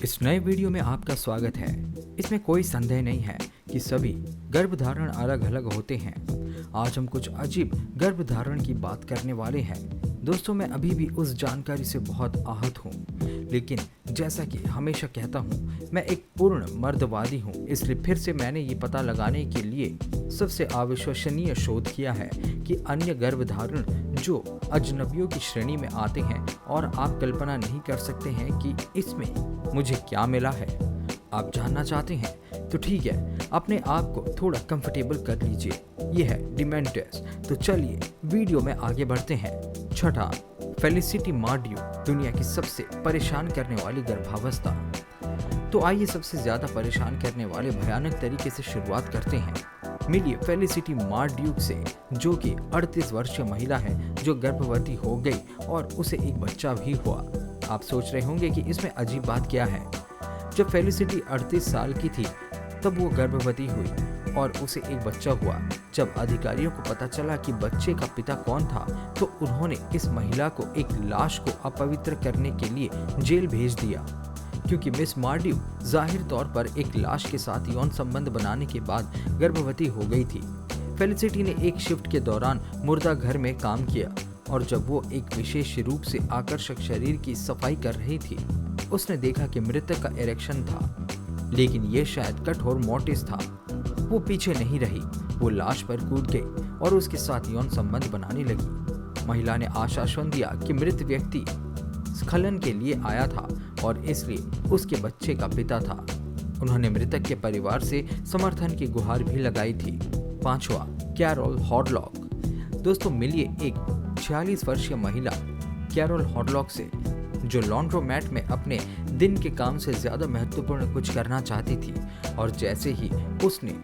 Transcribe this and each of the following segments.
इस नए वीडियो में आपका स्वागत है। इसमें कोई संदेह नहीं है कि सभी गर्भधारण अलग अलग होते हैं। आज हम कुछ अजीब गर्भधारण की बात करने वाले हैं। दोस्तों, मैं अभी भी उस जानकारी से बहुत आहत हूँ, लेकिन जैसा कि हमेशा कहता हूँ, मैं एक पूर्ण मर्दवादी हूँ। इसलिए फिर से मैंने ये पता लगाने के लिए सबसे अविश्वसनीय शोध किया है कि अन्य गर्भधारण जो अजनबियों की श्रेणी में आते हैं, और आप कल्पना नहीं कर सकते हैं कि इसमें मुझे क्या मिला है। आप जानना चाहते हैं तो ठीक है, अपने आप को थोड़ा कंफर्टेबल कर लीजिए। ये है डिमेंटिस। तो चलिए वीडियो में आगे बढ़ते हैं। छठा, फेलिसिटी मार्ड्यू, दुनिया की सबसे परेशान करने वाली गर्भावस्था। तो आइए सबसे ज्यादा परेशान करने वाले भयानक तरीके से शुरुआत करते हैं। मिलिए फेलिसिटी मार्ड्यूक से, जो कि 38 वर्षीय महिला है जो गर्भवती हो गई और उसे एक बच्चा भी हुआ। आप सोच रहे होंगे कि इसमें अजीब बात क्या है। जब फेलिसिटी 38 साल की थी तब वो गर्भवती हुई और उसे एक बच्चा हुआ। जब अधिकारियों को पता चला कि बच्चे का पिता कौन था, तो उन्होंने इस महिला को एक लाश को अपवित्र करने के लिए जेल भेज दिया, क्योंकि मिस मार्ड्यू जाहिर तौर पर एक लाश के साथ यौन संबंध बनाने के बाद गर्भवती हो गई थी। फेलिसिटी ने एक शिफ्ट के दौरान मुर्दा घर में काम किया, और जब वो एक विशेष रूप से आकर्षक शरीर की सफाई कर रही थी, उसने देखा कि मृतक का इरेक्शन था, लेकिन ये शायद कठोर मोटिस था। वो पीछे नहीं रही, वो लाश पर कूद गई और उसके साथ यौन संबंध बनाने लगी। महिला ने आश्वासन दिया कि मृत व्यक्ति स्खलन के लिए आया था और इसलिए उसके बच्चे का पिता था। उन्होंने मृतक के परिवार से समर्थन की गुहार भी लगाई थी। पांचवा, कैरोल हॉडलॉक। दोस्तों, मिलिए एक 46 वर्षीय महिला कैरोल हॉडलॉक से, जो लॉन्ड्रोमैट में अपने दिन के काम से ज्यादा महत्वपूर्ण कुछ करना चाहती थी। और जैसे ही उसने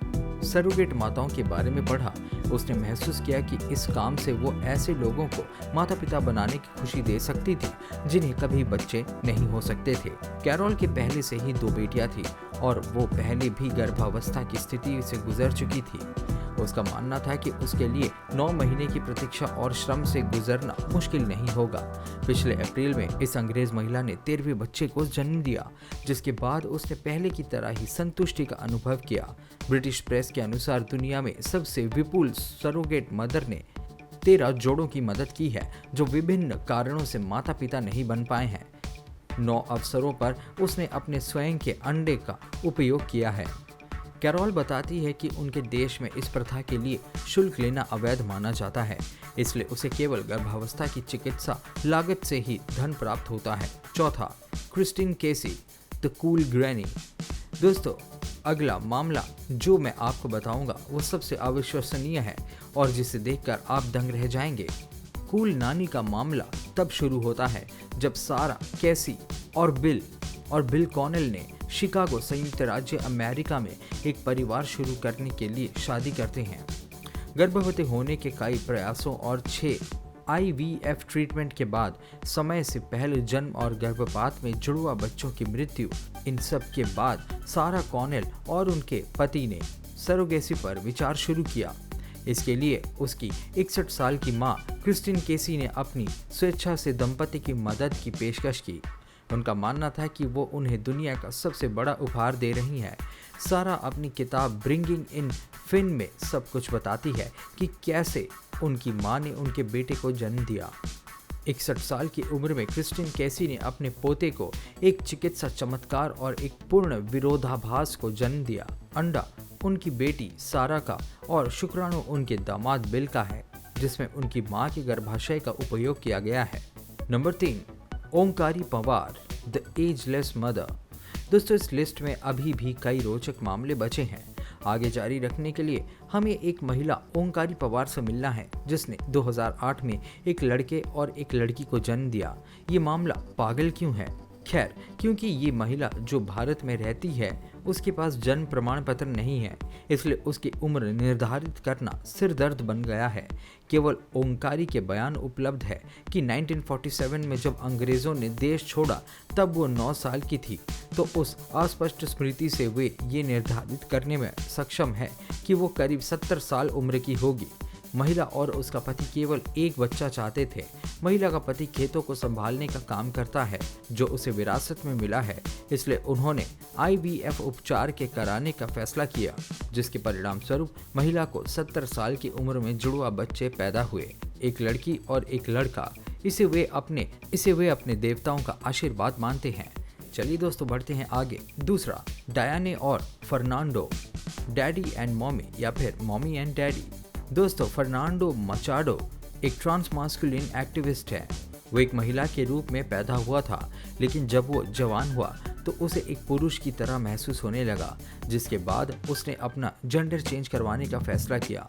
सरोगेट माताओं के बारे में पढ़ा, उसने महसूस किया कि इस काम से वो ऐसे लोगों को माता पिता बनाने की खुशी दे सकती थी जिन्हें कभी बच्चे नहीं हो सकते थे। कैरोल के पहले से ही 2 बेटियां थी और वो पहले भी गर्भावस्था की स्थिति से गुजर चुकी थी। उसका मानना था कि उसके लिए 9 महीने की प्रतीक्षा और श्रम से गुजरना मुश्किल नहीं होगा। पिछले अप्रैल में इस अंग्रेज महिला ने 13वें बच्चे को जन्म दिया, जिसके बाद उसने पहले की तरह ही संतुष्टि का अनुभव किया। ब्रिटिश प्रेस के अनुसार दुनिया में सबसे विपुल सरोगेट मदर ने 13 जोड़ों की मदद की है, जो विभिन्न कारणों से माता पिता नहीं बन पाए हैं। 9 अवसरों पर उसने अपने स्वयं के अंडे का उपयोग किया है। कैरोल बताती है कि उनके देश में इस प्रथा के लिए शुल्क लेना अवैध माना जाता है, इसलिए उसे केवल गर्भावस्था की चिकित्सा लागत से ही धन प्राप्त होता है। चौथा, Christine Casey, the cool granny. दोस्तों, अगला मामला जो मैं आपको बताऊंगा वो सबसे अविश्वसनीय है और जिसे देखकर आप दंग रह जाएंगे। कूल नानी का मामला तब शुरू होता है जब सारा कैसी और बिल कॉनेल ने शिकागो, संयुक्त राज्य अमेरिका में एक परिवार शुरू करने के लिए शादी करते हैं। गर्भवती होने के कई प्रयासों और 6 IVF ट्रीटमेंट के बाद समय से पहले जन्म और गर्भपात में जुड़वा बच्चों की मृत्यु, इन सब के बाद सारा कॉनेल और उनके पति ने सरोगेसी पर विचार शुरू किया। इसके लिए उसकी 61 साल की मां क्रिस्टीन केसी ने अपनी स्वेच्छा से दंपति की मदद की पेशकश की। उनका मानना था कि वो उन्हें दुनिया का सबसे बड़ा उपहार दे रही हैं। सारा अपनी किताब ब्रिंगिंग इन फिन में सब कुछ बताती है कि कैसे उनकी मां ने उनके बेटे को जन्म दिया। 61 साल की उम्र में क्रिस्टीन केसी ने अपने पोते को एक चिकित्सा चमत्कार और एक पूर्ण विरोधाभास को जन्म दिया। अंडा उनकी बेटी सारा का और शुक्राणु उनके दामाद बिल का है, जिसमें उनकी मां के गर्भाशय का उपयोग किया गया है। Number 3, Omkari Pawar, the ageless mother. दोस्तों, इस लिस्ट में अभी भी कई रोचक मामले बचे हैं। आगे जारी रखने के लिए हमें एक महिला ओंकारी पवार से मिलना है, जिसने 2008 में एक लड़के और एक लड़की को जन्म दिया। ये मामला पागल क्यों है? खैर, क्योंकि ये महिला जो भारत में रहती है, उसके पास जन्म प्रमाण पत्र नहीं है, इसलिए उसकी उम्र निर्धारित करना सिरदर्द बन गया है। केवल ओंकारी के बयान उपलब्ध है कि 1947 में जब अंग्रेजों ने देश छोड़ा तब वो 9 साल की थी, तो उस अस्पष्ट स्मृति से वे ये निर्धारित करने में सक्षम है कि वो करीब 70 साल उम्र की होगी। महिला और उसका पति केवल एक बच्चा चाहते थे। महिला का पति खेतों को संभालने का काम करता है जो उसे विरासत में मिला है, इसलिए उन्होंने IVF उपचार के कराने का फैसला किया, जिसके परिणाम स्वरूप महिला को 70 साल की उम्र में जुड़वा बच्चे पैदा हुए, एक लड़की और एक लड़का। इसे वे अपने देवताओं का आशीर्वाद मानते हैं। चलिए दोस्तों बढ़ते हैं आगे। दूसरा, डायने और फर्नांडो, डैडी एंड मॉमी या फिर मॉमी एंड डैडी। दोस्तों, फर्नांडो मचाडो एक ट्रांस मास्कुलिन एक्टिविस्ट है। वो एक महिला के रूप में पैदा हुआ था, लेकिन जब वो जवान हुआ तो उसे एक पुरुष की तरह महसूस होने लगा, जिसके बाद उसने अपना जेंडर चेंज करवाने का फैसला किया।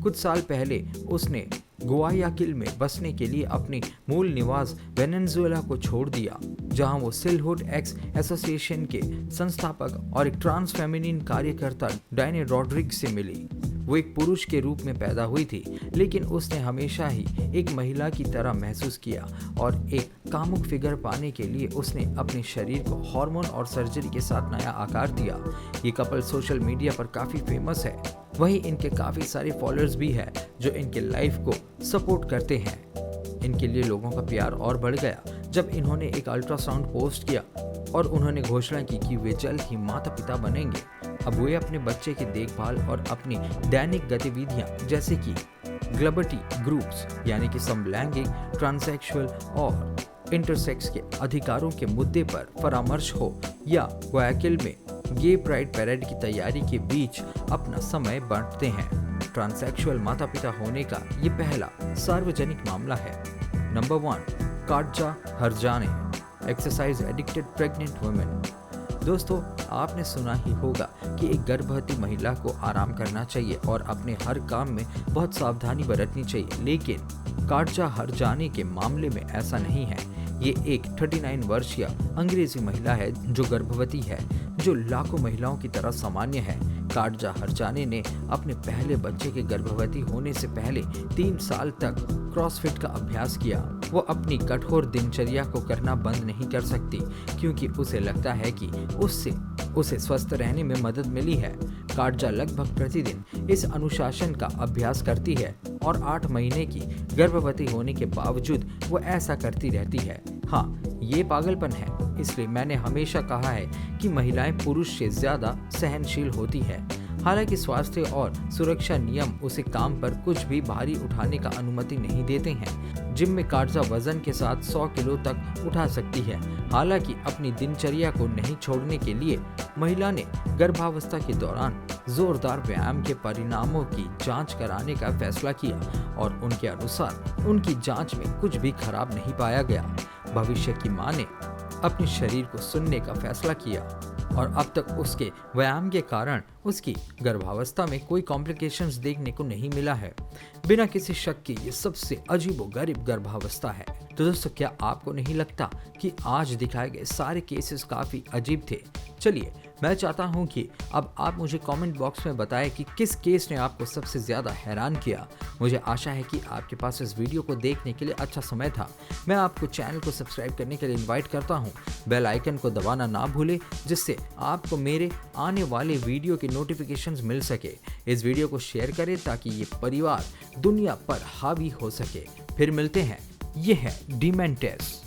कुछ साल पहले उसने गुआयाकिल में बसने के लिए अपनी मूल निवास वेनेजुएला को छोड़ दिया, जहां वो सिलहुड एक्स एसोसिएशन के संस्थापक और एक ट्रांस फेमिनिन कार्यकर्ता डायने रॉड्रिग्स से मिली। वो एक पुरुष के रूप में पैदा हुई थी, लेकिन उसने हमेशा ही एक महिला की तरह महसूस किया और एक कामुक फिगर पाने के लिए उसने अपने शरीर को हार्मोन और सर्जरी के साथ नया आकार दिया। ये कपल सोशल मीडिया पर काफी फेमस है। वहीं इनके काफी सारे फॉलोअर्स भी है जो इनके लाइफ को सपोर्ट करते हैं। इनके लिए लोगों का प्यार और बढ़ गया जब इन्होंने एक अल्ट्रासाउंड पोस्ट किया और उन्होंने घोषणा की कि वे जल्द ही माता पिता बनेंगे। अब वे अपने बच्चे की देखभाल और अपनी दैनिक गतिविधियां जैसे कि ग्लबटी ग्रुप्स यानी कि समलैंगिक, ट्रांससेक्सुअल और इंटरसेक्स के अधिकारों के मुद्दे पर परामर्श हो या गुआयाकिल में गे प्राइड पैरेड की तैयारी के बीच अपना समय बांटते हैं। ट्रांससेक्सुअल माता पिता होने का ये पहला सार्वजनिक मामला है। Number 1, Katja Harjane, exercise addicted pregnant women. दोस्तों, आपने सुना ही होगा कि एक गर्भवती महिला को आराम करना चाहिए और अपने हर काम में बहुत सावधानी बरतनी चाहिए, लेकिन काटजा हरजाने के मामले में ऐसा नहीं है। ये एक 39 वर्षीय अंग्रेजी महिला है जो गर्भवती है, जो लाखों महिलाओं की तरह सामान्य है। काटजा हरजाने ने अपने पहले बच्चे के गर्भवती होने से पहले 3 साल तक क्रॉसफिट का अभ्यास किया। वो अपनी कठोर दिनचर्या को करना बंद नहीं कर सकती क्योंकि उसे लगता है कि उससे उसे स्वस्थ रहने में मदद मिली है। काटजा लगभग प्रतिदिन इस अनुशासन का अभ्यास करती है और 8 महीने की गर्भवती होने के बावजूद वो ऐसा करती रहती है। हाँ, ये पागलपन है। इसलिए मैंने हमेशा कहा है कि महिलाएं पुरुष से ज्यादा सहनशील होती है। हालांकि स्वास्थ्य और सुरक्षा नियम उसे काम पर कुछ भी भारी उठाने का अनुमति नहीं देते हैं। जिम में काटजा वजन के साथ 100 किलो तक उठा सकती है। हालांकि अपनी दिनचर्या को नहीं छोड़ने के लिए महिला ने गर्भावस्था के दौरान जोरदार व्यायाम के परिणामों की जांच कराने का फैसला किया और उनके अनुसार उनकी जांच में कुछ भी खराब नहीं पाया गया। भविष्य की मां ने अपने शरीर को सुनने का फैसला किया और अब तक उसके व्यायाम के कारण उसकी गर्भावस्था में कोई कॉम्प्लिकेशंस देखने को नहीं मिला है। बिना किसी शक के ये सबसे अजीबोगरीब गर्भावस्था है। तो दोस्तों, क्या आपको नहीं लगता कि आज दिखाए गए सारे केसेस काफी अजीब थे? चलिए, मैं चाहता हूं कि अब आप मुझे कमेंट बॉक्स में बताएं कि किस केस ने आपको सबसे ज्यादा हैरान किया। मुझे आशा है कि आपके पास इस वीडियो को देखने के लिए अच्छा समय था। मैं आपको चैनल को सब्सक्राइब करने के लिए इनवाइट करता हूं। बेल आइकन को दबाना ना भूलें, जिससे आपको मेरे आने वाले वीडियो के नोटिफिकेशंस मिल सके। इस वीडियो को शेयर करें ताकि ये परिवार दुनिया पर हावी हो सके। फिर मिलते हैं। ये है डिमेंटेस।